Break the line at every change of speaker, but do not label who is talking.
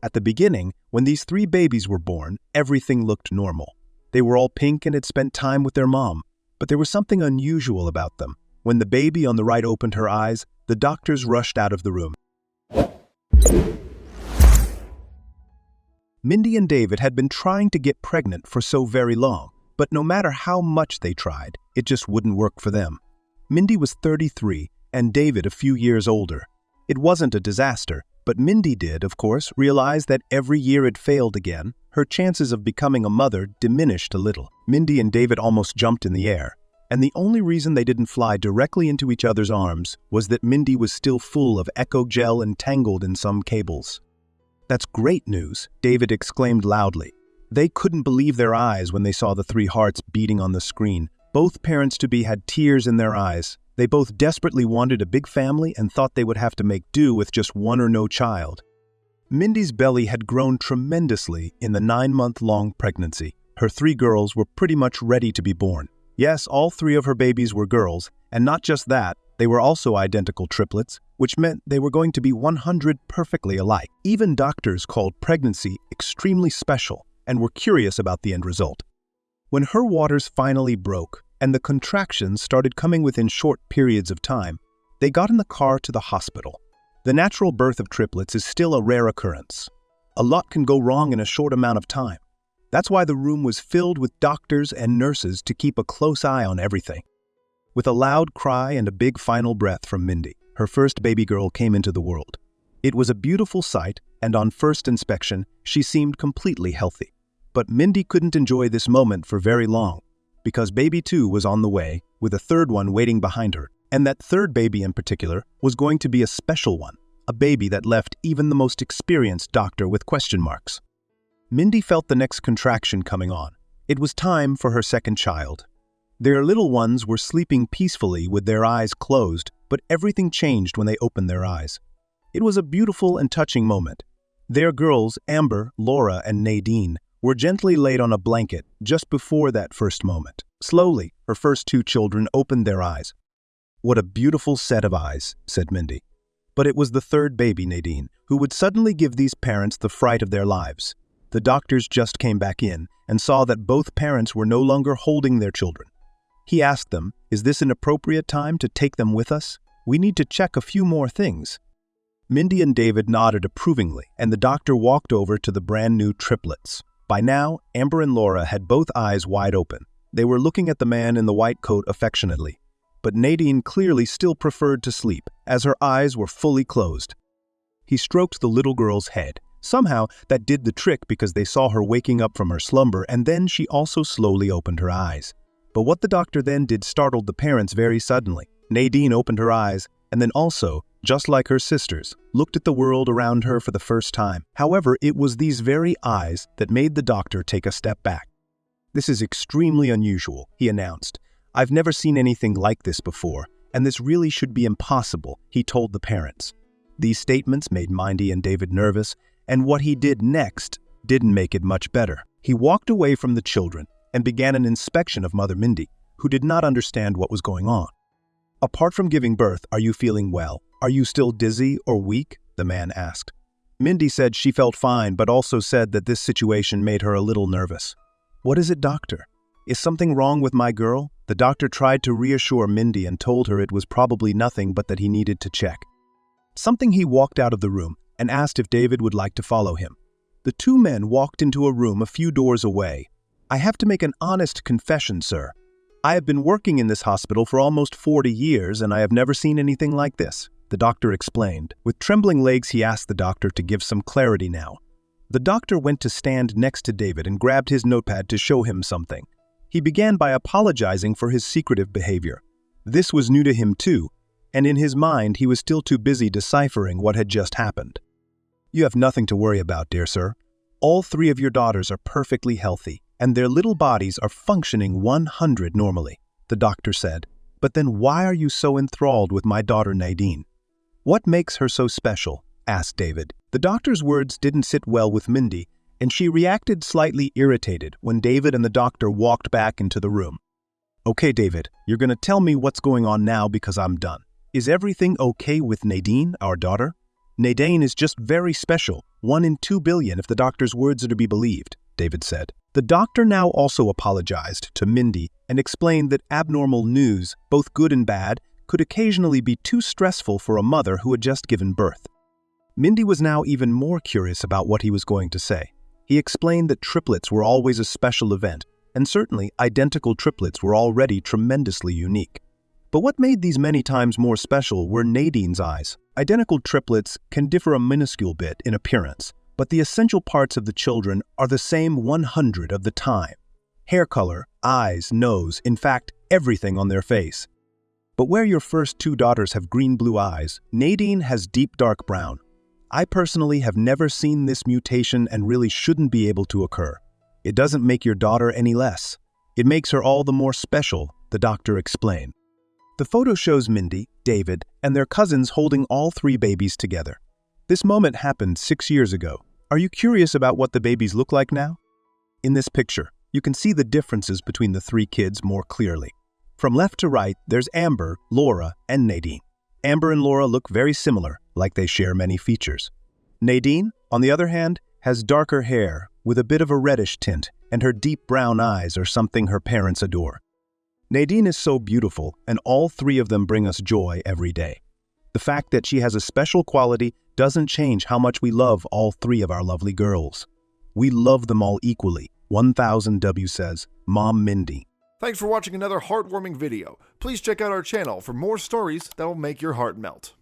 At the beginning, when these three babies were born, everything looked normal. They were all pink and had spent time with their mom, but there was something unusual about them. When the baby on the right opened her eyes, the doctors rushed out of the room. Mindy and David had been trying to get pregnant for so very long, but no matter how much they tried, it just wouldn't work for them. Mindy was 33 and David a few years older. It wasn't a disaster, but Mindy did, of course, realize that every year it failed again. Her chances of becoming a mother diminished a little. Mindy and David almost jumped in the air, and the only reason they didn't fly directly into each other's arms was that Mindy was still full of echo gel and tangled in some cables. "That's great news," David exclaimed loudly. They couldn't believe their eyes when they saw the three hearts beating on the screen. Both parents-to-be had tears in their eyes. They both desperately wanted a big family and thought they would have to make do with just one or no child. Mindy's belly had grown tremendously in the 9-month-long pregnancy. Her three girls were pretty much ready to be born. Yes, all three of her babies were girls, and not just that, they were also identical triplets, which meant they were going to be 100 perfectly alike. Even doctors called pregnancy extremely special and were curious about the end result. When her waters finally broke and the contractions started coming within short periods of time, they got in the car to the hospital. The natural birth of triplets is still a rare occurrence. A lot can go wrong in a short amount of time. That's why the room was filled with doctors and nurses to keep a close eye on everything. With a loud cry and a big final breath from Mindy, her first baby girl came into the world. It was a beautiful sight, and on first inspection, she seemed completely healthy. But Mindy couldn't enjoy this moment for very long, because baby 2 was on the way, with a third one waiting behind her. And that third baby in particular was going to be a special one, a baby that left even the most experienced doctor with question marks. Mindy felt the next contraction coming on. It was time for her second child. Their little ones were sleeping peacefully with their eyes closed, but everything changed when they opened their eyes. It was a beautiful and touching moment. Their girls, Amber, Laura, and Nadine, were gently laid on a blanket just before that first moment. Slowly, her first two children opened their eyes. "What a beautiful set of eyes," said Mindy. But it was the third baby, Nadine, who would suddenly give these parents the fright of their lives. The doctors just came back in and saw that both parents were no longer holding their children. He asked them, "Is this an appropriate time to take them with us? We need to check a few more things." Mindy and David nodded approvingly, and the doctor walked over to the brand new triplets. By now, Amber and Laura had both eyes wide open. They were looking at the man in the white coat affectionately. But Nadine clearly still preferred to sleep, as her eyes were fully closed. He stroked the little girl's head. Somehow, that did the trick because they saw her waking up from her slumber, and then she also slowly opened her eyes. But what the doctor then did startled the parents very suddenly. Nadine opened her eyes, and then also, just like her sisters, looked at the world around her for the first time. However, it was these very eyes that made the doctor take a step back. "This is extremely unusual," he announced. "I've never seen anything like this before, and this really should be impossible," he told the parents. These statements made Mindy and David nervous, and what he did next didn't make it much better. He walked away from the children and began an inspection of Mother Mindy, who did not understand what was going on. "Apart from giving birth, are you feeling well? Are you still dizzy or weak?" the man asked. Mindy said she felt fine, but also said that this situation made her a little nervous. "What is it, doctor? Is something wrong with my girl?" The doctor tried to reassure Mindy and told her it was probably nothing but that he needed to check. Something he walked out of the room and asked if David would like to follow him. The two men walked into a room a few doors away. "I have to make an honest confession, sir. I have been working in this hospital for almost 40 years and I have never seen anything like this," the doctor explained. With trembling legs, he asked the doctor to give some clarity now. The doctor went to stand next to David and grabbed his notepad to show him something. He began by apologizing for his secretive behavior. This was new to him too, and in his mind he was still too busy deciphering what had just happened. "You have nothing to worry about, dear sir. All three of your daughters are perfectly healthy, and their little bodies are functioning 100 normally," the doctor said. "But then why are you so enthralled with my daughter Nadine? What makes her so special?" asked David. The doctor's words didn't sit well with Mindy, and she reacted slightly irritated when David and the doctor walked back into the room. "Okay, David, you're going to tell me what's going on now because I'm done. Is everything okay with Nadine, our daughter?" Nadine is just very special, 1 in 2 billion if the doctor's words are to be believed, David said. The doctor now also apologized to Mindy and explained that abnormal news, both good and bad, could occasionally be too stressful for a mother who had just given birth. Mindy was now even more curious about what he was going to say. He explained that triplets were always a special event, and certainly identical triplets were already tremendously unique. But what made these many times more special were Nadine's eyes. Identical triplets can differ a minuscule bit in appearance, but the essential parts of the children are the same 100 of the time. Hair color, eyes, nose, in fact, everything on their face. But where your first 2 daughters have green-blue eyes, Nadine has deep dark brown. I personally have never seen this mutation and really shouldn't be able to occur. It doesn't make your daughter any less. It makes her all the more special, the doctor explained. The photo shows Mindy, David, and their cousins holding all 3 babies together. This moment happened 6 years ago. Are you curious about what the babies look like now? In this picture, you can see the differences between the 3 kids more clearly. From left to right, there's Amber, Laura, and Nadine. Amber and Laura look very similar, like they share many features. Nadine, on the other hand, has darker hair with a bit of a reddish tint, and her deep brown eyes are something her parents adore. Nadine is so beautiful, and all 3 of them bring us joy every day. The fact that she has a special quality doesn't change how much we love all 3 of our lovely girls. We love them all equally. 1000W says, Mom Mindy.
Thanks for watching another heartwarming video. Please check out our channel for more stories that will make your heart melt.